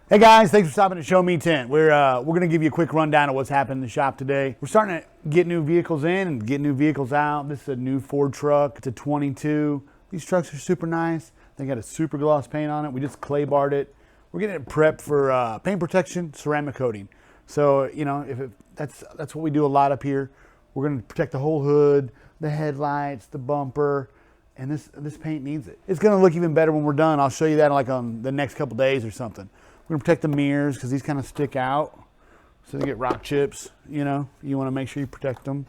Hey guys, thanks for stopping at Show Me Tint. We're gonna give you a quick rundown of what's happened in the shop today. We're starting to get new vehicles in and get new vehicles out. This is a new Ford truck. It's a 22. These trucks are super nice. They got a super gloss paint on it. We just clay barred it. We're getting it prepped for paint protection, ceramic coating. So you know, that's what we do a lot up here. We're gonna protect the whole hood, the headlights, the bumper. And this paint needs it. It's gonna look even better when we're done. I'll show you that like on the next couple days or something. We're gonna protect the mirrors because these kind of stick out. So they get rock chips, you know. You wanna make sure you protect them.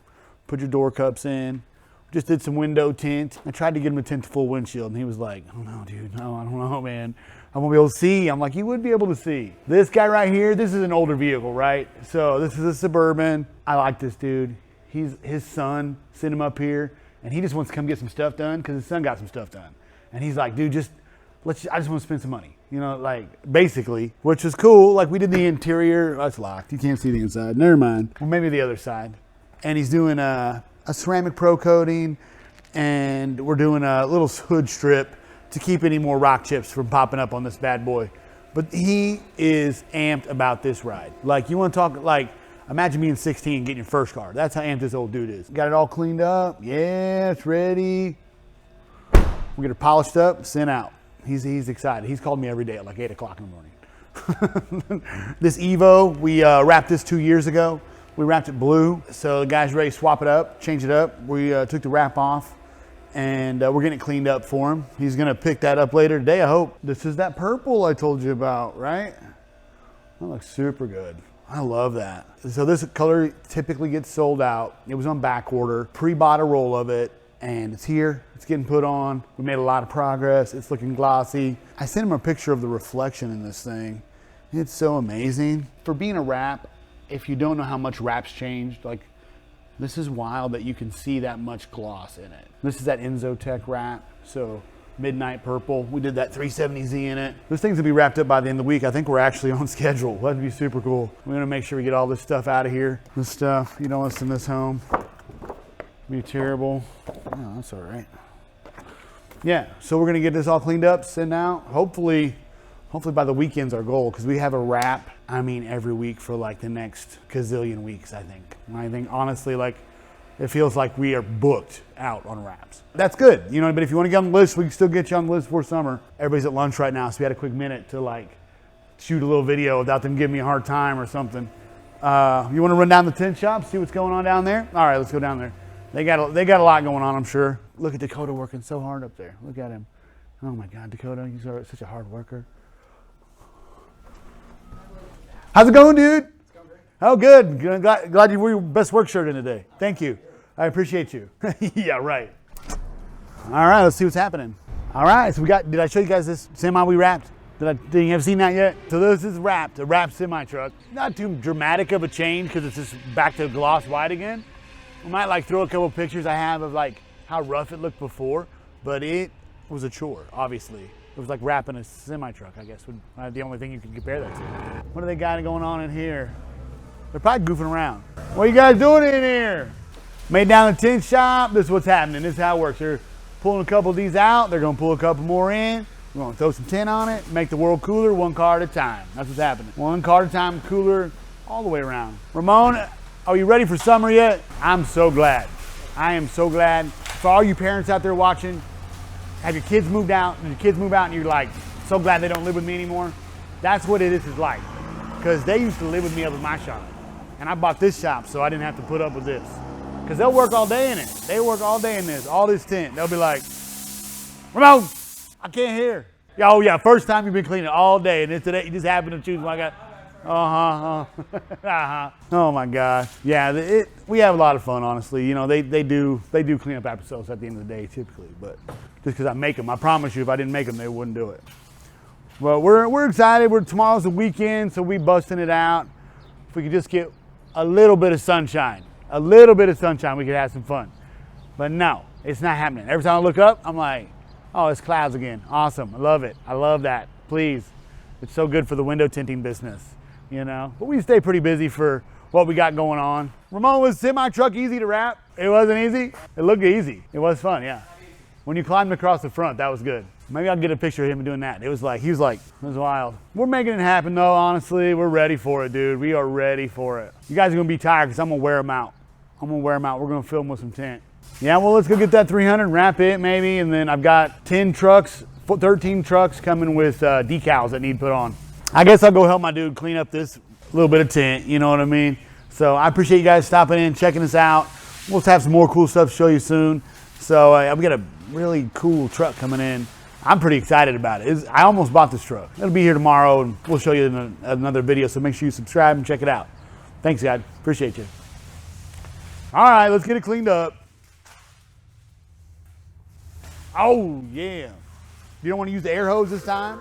Put your door cups in. Just did some window tint. I tried to get him to tint the full windshield and he was like, oh no, dude, no, I don't know, man. I won't be able to see. I'm like, you would be able to see. This guy right here, this is an older vehicle, right? So this is a Suburban. I like this dude. His son sent him up here and he just wants to come get some stuff done because his son got some stuff done. And he's like, dude, I just want to spend some money. You know, like basically, which is cool. Like we did the interior. Oh, it's locked. You can't see the inside. Never mind. Well, maybe the other side. And he's doing a ceramic pro coating and we're doing a little hood strip to keep any more rock chips from popping up on this bad boy. But he is amped about this ride. Like you want to talk, like imagine being 16 and getting your first car. That's how amped this old dude is. Got it all cleaned up. Yeah, it's ready. We get it polished up, sent out. He's excited. He's called me every day at like 8 o'clock in the morning. This Evo, we wrapped this 2 years ago. We wrapped it blue. So the guy's ready to swap it up, change it up. We took the wrap off and we're getting it cleaned up for him. He's gonna pick that up later today, I hope. This is that purple I told you about, right? That looks super good. I love that. So this color typically gets sold out. It was on back order. Pre-bought a roll of it. And it's here, it's getting put on. We made a lot of progress. It's looking glossy. I sent him a picture of the reflection in this thing. It's so amazing. For being a wrap, if you don't know how much wraps changed, like this is wild that you can see that much gloss in it. This is that Enzotech wrap, so midnight purple. We did that 370Z in it. This thing's gonna be wrapped up by the end of the week. I think we're actually on schedule. That'd be super cool. We're gonna make sure we get all this stuff out of here. This stuff, you don't want to send this home. Be terrible. Oh, that's all right. Yeah, so we're gonna get this all cleaned up, send out. Hopefully by the weekend's our goal because we have a wrap, I mean, every week for like the next gazillion weeks, I think. And I think honestly, like, it feels like we are booked out on wraps. That's good, you know, but if you wanna get on the list, we can still get you on the list for summer. Everybody's at lunch right now, so we had a quick minute to like shoot a little video without them giving me a hard time or something. You wanna run down the tint shop, see what's going on down there? All right, let's go down there. They got a lot going on, I'm sure. Look at Dakota working so hard up there. Look at him. Oh my God, Dakota, you're such a hard worker. How's it going, dude? It's going great. Oh, good. Glad you wore your best work shirt in today. Thank you. I appreciate you. Yeah, right. All right, let's see what's happening. All right, so did I show you guys this semi we wrapped? Did you have seen that yet? So this is wrapped, a wrapped semi truck. Not too dramatic of a change because it's just back to gloss white again. I might like throw a couple pictures I have of like how rough it looked before, but it was a chore, obviously. It was like wrapping a semi truck, I guess, would the only thing you can compare that to. What do they got going on in here? They're probably goofing around. What are you guys doing in here? Made down the tint shop. This is what's happening. This is how it works. They're pulling a couple of these out. They're gonna pull a couple more in. We're gonna throw some tint on it, make the world cooler one car at a time. That's what's happening. One car at a time, cooler all the way around. Ramon, are you ready for summer yet? I'm so glad. I am so glad. For all you parents out there watching, have your kids moved out, and your kids move out and you're like, so glad they don't live with me anymore? That's what it is like. Because they used to live with me up at my shop. And I bought this shop so I didn't have to put up with this. Because they'll work all day in it. They work all day in this, all this tint. They'll be like, Ramon, I can't hear. Yeah, oh yeah, first time you've been cleaning all day and today you just happen to choose one. I got, Oh my gosh. Yeah, we have a lot of fun, honestly. You know, they do clean up after themselves at the end of the day, typically. But just because I make them, I promise you, if I didn't make them, they wouldn't do it. But we're excited. Tomorrow's the weekend, so we busting it out. If we could just get a little bit of sunshine, we could have some fun. But no, it's not happening. Every time I look up, I'm like, oh, it's clouds again. Awesome. I love it. I love that. Please. It's so good for the window tinting business. You know, but we stay pretty busy for what we got going on. Ramon, was semi truck easy to wrap? It wasn't easy? It looked easy. It was fun, yeah. When you climbed across the front, that was good. Maybe I'll get a picture of him doing that. He was like, it was wild. We're making it happen though, honestly. We're ready for it, dude. We are ready for it. You guys are gonna be tired because I'm gonna wear them out. I'm gonna wear them out. We're gonna film with some tint. Yeah, well, let's go get that 300 and wrap it maybe. And then I've got 10 trucks, 13 trucks coming with decals that need put on. I guess I'll go help my dude clean up this little bit of tint, you know what I mean? So I appreciate you guys stopping in, checking us out. We'll have some more cool stuff to show you soon. So we got a really cool truck coming in. I'm pretty excited about it. I almost bought this truck. It'll be here tomorrow and we'll show you in another video. So make sure you subscribe and check it out. Thanks, guys. Appreciate you. All right, let's get it cleaned up. Oh, yeah. You don't want to use the air hose this time?